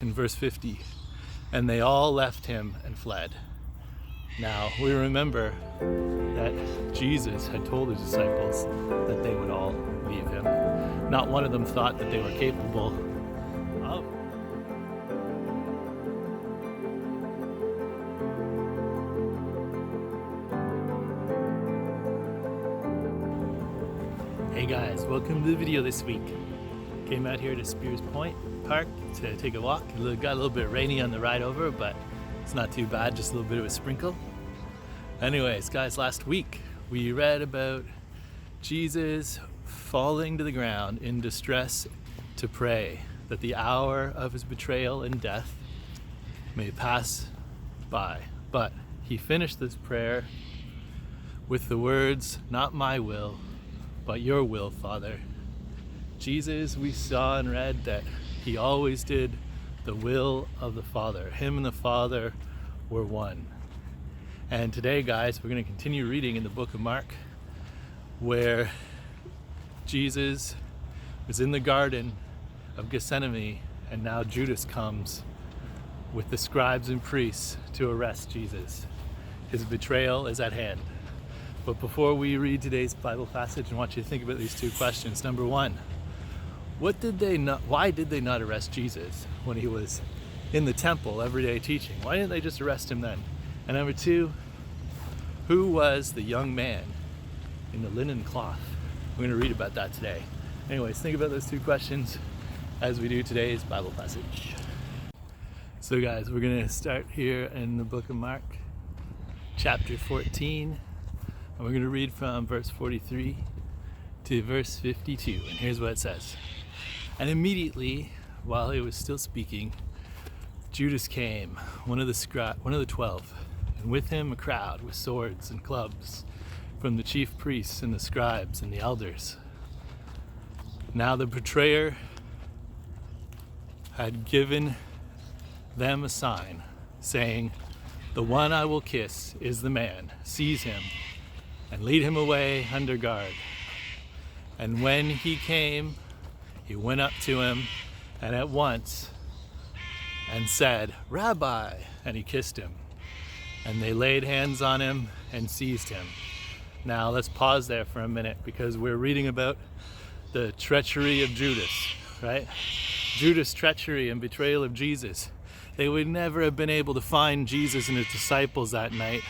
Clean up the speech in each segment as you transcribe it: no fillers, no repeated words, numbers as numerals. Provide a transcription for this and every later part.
in verse 50, and they all left him and fled. Now, we remember that Jesus had told his disciples that they would all leave him. Not one of them thought that they were capable of. Hey guys, welcome to the video this week. Came out here to Spears Point Park to take a walk. It got a little bit rainy on the ride over, but it's not too bad, just a little bit of a sprinkle. Anyways, guys, last week we read about Jesus falling to the ground in distress to pray that the hour of his betrayal and death may pass by. But he finished this prayer with the words, "Not my will, but your will, Father." Jesus, we saw and read that he always did the will of the Father. Him and the Father were one. And today, guys, we're going to continue reading in the book of Mark, where Jesus was in the Garden of Gethsemane, and now Judas comes with the scribes and priests to arrest Jesus. His betrayal is at hand. But before we read today's Bible passage, I want you to think about these two questions. Number one, why did they not arrest Jesus when he was in the temple every day teaching? Why didn't they just arrest him then? And number two, who was the young man in the linen cloth? We're going to read about that today. Anyways, think about those two questions as we do today's Bible passage. So guys, we're going to start here in the book of Mark, chapter 14. And we're going to read from verse 43 to verse 52. And here's what it says. And immediately, while he was still speaking, Judas came, one of the 12, and with him a crowd with swords and clubs from the chief priests and the scribes and the elders. Now the betrayer had given them a sign, saying, "The one I will kiss is the man. Seize him and lead him away under guard." And when he came, he went up to him and at once and said, "Rabbi," and he kissed him. And they laid hands on him and seized him. Now let's pause there for a minute, because we're reading about the treachery of Judas, right? Judas' treachery and betrayal of Jesus. They would never have been able to find Jesus and his disciples that night,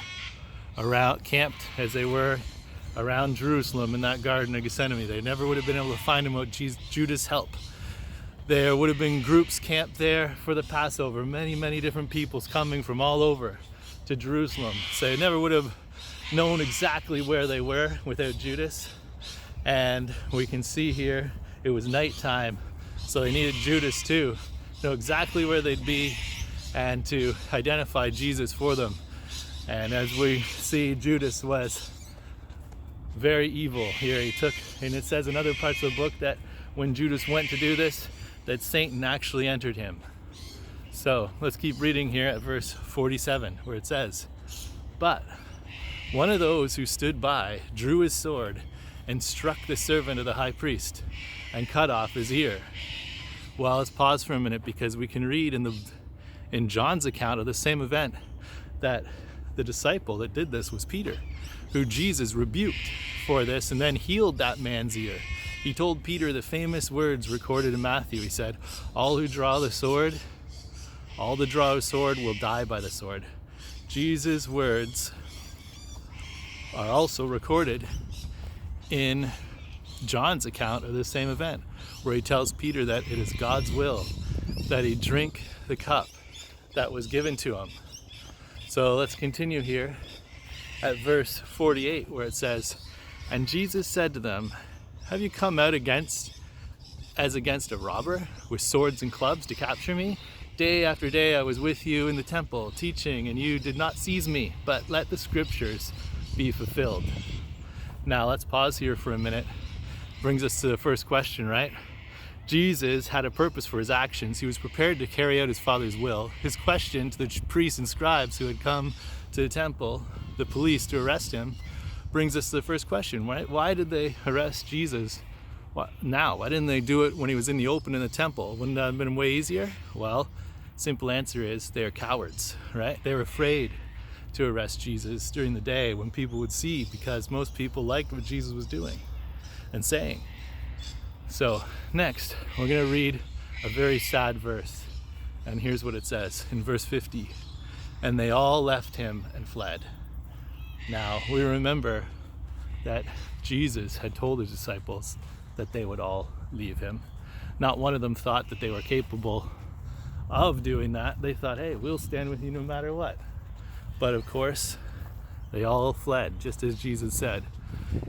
camped as they were around Jerusalem in that Garden of Gethsemane. They never would have been able to find him without Judas' help. There would have been groups camped there for the Passover, many different peoples coming from all over to Jerusalem. So they never would have known exactly where they were without Judas. And we can see here it was nighttime, so they needed Judas too, to know exactly where they'd be and to identify Jesus for them. And as we see, Judas was very evil here. And it says in other parts of the book that when Judas went to do this, that Satan actually entered him. So let's keep reading here at verse 47, where it says, "But one of those who stood by drew his sword and struck the servant of the high priest and cut off his ear." Well, let's pause for a minute, because we can read in John's account of the same event that the disciple that did this was Peter, who Jesus rebuked for this and then healed that man's ear. He told Peter the famous words recorded in Matthew. He said, all the draw a sword will die by the sword. Jesus' words are also recorded in John's account of the same event, where he tells Peter that it is God's will that he drink the cup that was given to him. So let's continue here at verse 48, where it says, "And Jesus said to them, have you come out as against a robber with swords and clubs to capture me? Day after day I was with you in the temple teaching, and you did not seize me, but let the scriptures be fulfilled." Now let's pause here for a minute. Brings us to the first question, right? Jesus had a purpose for his actions. He was prepared to carry out his Father's will. His question to the priests and scribes who had come to the temple, the police, to arrest him, brings us to the first question, right? Why did they arrest Jesus now? Why didn't they do it when he was in the open in the temple? Wouldn't that have been way easier? Well, Simple answer is they're cowards, right? They're afraid to arrest Jesus during the day when people would see, because most people liked what Jesus was doing and saying. So next, we're going to read a very sad verse. And here's what it says in verse 50. And they all left him and fled. Now, we remember that Jesus had told his disciples that they would all leave him. Not one of them thought that they were capable of doing that. They thought, hey, we'll stand with you no matter what. But of course, they all fled, just as Jesus said.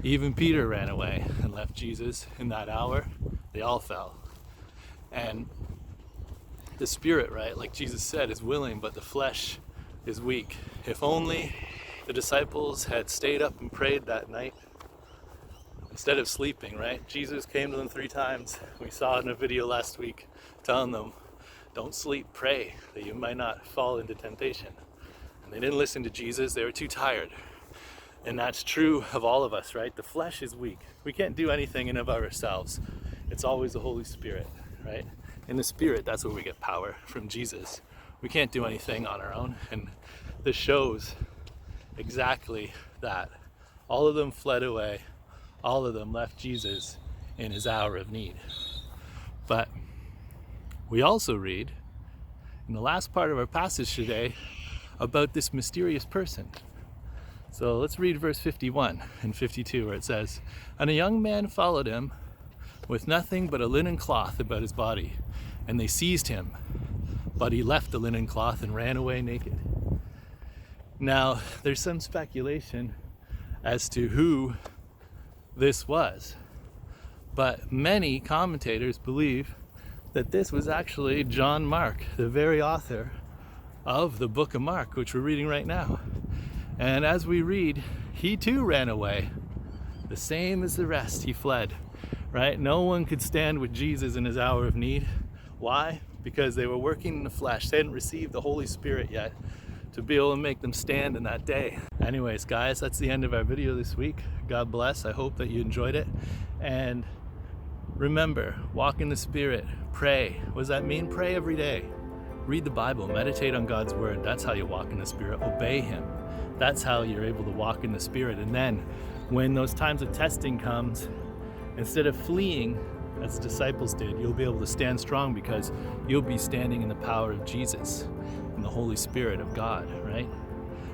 Even Peter ran away and left Jesus in that hour. They all fell. And the spirit, right, like Jesus said, is willing, but the flesh is weak. If only the disciples had stayed up and prayed that night instead of sleeping, right? Jesus came to them 3 times. We saw it in a video last week telling them, don't sleep, pray that you might not fall into temptation. And they didn't listen to Jesus. They were too tired. And that's true of all of us, right? The flesh is weak. We can't do anything in and of ourselves. It's always the Holy Spirit, right? In the Spirit, that's where we get power, from Jesus. We can't do anything on our own. And this shows exactly that. All of them fled away. All of them left Jesus in his hour of need. But we also read in the last part of our passage today about this mysterious person. So let's read verse 51 and 52, where it says, and a young man followed him with nothing but a linen cloth about his body, and they seized him, but he left the linen cloth and ran away naked. Now, there's some speculation as to who this was, but many commentators believe that this was actually John Mark, the very author of the book of Mark, which we're reading right now. And as we read, he too ran away, the same as the rest. He fled, right? No one could stand with Jesus in his hour of need. Why? Because they were working in the flesh. They hadn't received the Holy Spirit yet to be able to make them stand in that day. Anyways, guys, that's the end of our video this week. God bless. I hope that you enjoyed it. And remember, walk in the Spirit. Pray. What does that mean? Pray every day. Read the Bible. Meditate on God's Word. That's how you walk in the Spirit. Obey Him. That's how you're able to walk in the Spirit. And then when those times of testing comes, instead of fleeing as the disciples did, you'll be able to stand strong, because you'll be standing in the power of Jesus and the Holy Spirit of God, right?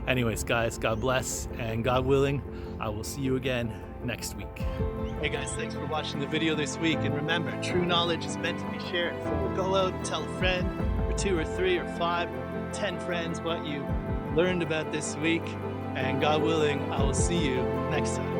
Anyways, guys, God bless, and God willing, I will see you again next week. Hey guys, thanks for watching the video this week, and remember, true knowledge is meant to be shared. So go out and tell a friend, or 2 or 3 or 5 or 10 friends what you learned about this week, and God willing, I will see you next time.